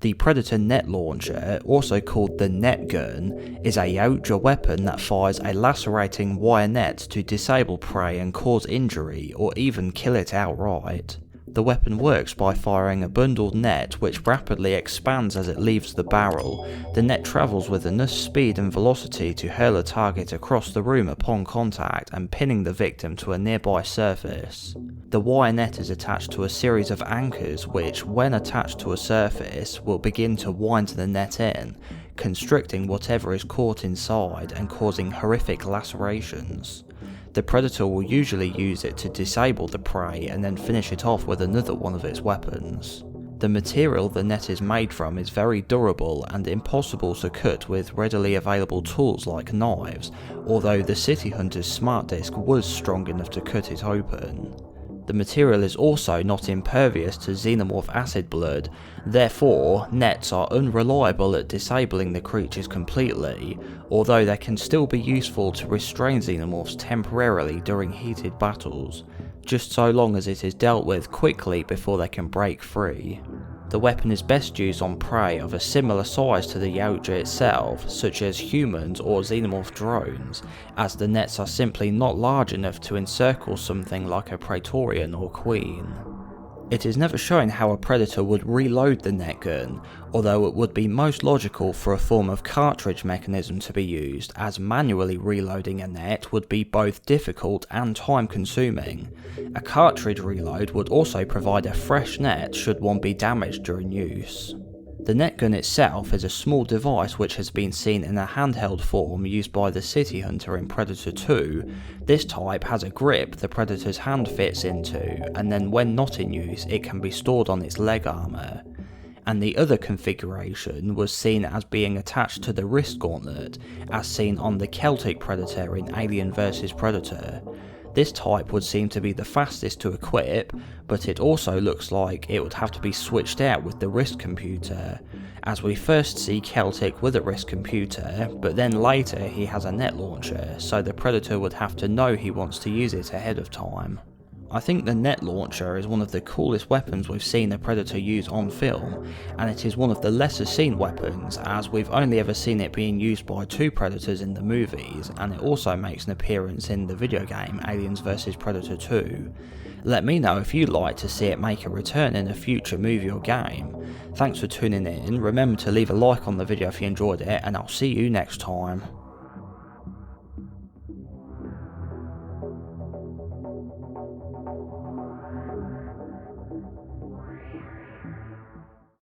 The Predator net launcher, also called the net gun, is a Yautja weapon that fires a lacerating wire net to disable prey and cause injury or even kill it outright. The weapon works by firing a bundled net which rapidly expands as it leaves the barrel. The net travels with enough speed and velocity to hurl a target across the room upon contact and pinning the victim to a nearby surface. The wire net is attached to a series of anchors which, when attached to a surface, will begin to wind the net in, constricting whatever is caught inside and causing horrific lacerations. The Predator will usually use it to disable the prey and then finish it off with another one of its weapons. The material the net is made from is very durable and impossible to cut with readily available tools like knives, although the City Hunter's smart disc was strong enough to cut it open. The material is also not impervious to xenomorph acid blood, therefore nets are unreliable at disabling the creatures completely, although they can still be useful to restrain xenomorphs temporarily during heated battles, just so long as it is dealt with quickly before they can break free. The weapon is best used on prey of a similar size to the Yautja itself, such as humans or xenomorph drones, as the nets are simply not large enough to encircle something like a Praetorian or Queen. It is never shown how a Predator would reload the net gun, although it would be most logical for a form of cartridge mechanism to be used, as manually reloading a net would be both difficult and time consuming. A cartridge reload would also provide a fresh net should one be damaged during use. The net gun itself is a small device which has been seen in a handheld form used by the City Hunter in Predator 2. This type has a grip the Predator's hand fits into, and then when not in use it can be stored on its leg armour. And the other configuration was seen as being attached to the wrist gauntlet, as seen on the Celtic Predator in Alien vs Predator. This type would seem to be the fastest to equip, but it also looks like it would have to be switched out with the wrist computer, as we first see Celtic with a wrist computer, but then later he has a net launcher, so the Predator would have to know he wants to use it ahead of time. I think the net launcher is one of the coolest weapons we've seen a Predator use on film, and it is one of the lesser seen weapons, as we've only ever seen it being used by two Predators in the movies, and it also makes an appearance in the video game Aliens vs Predator 2. Let me know if you'd like to see it make a return in a future movie or game. Thanks for tuning in, remember to leave a like on the video if you enjoyed it, and I'll see you next time.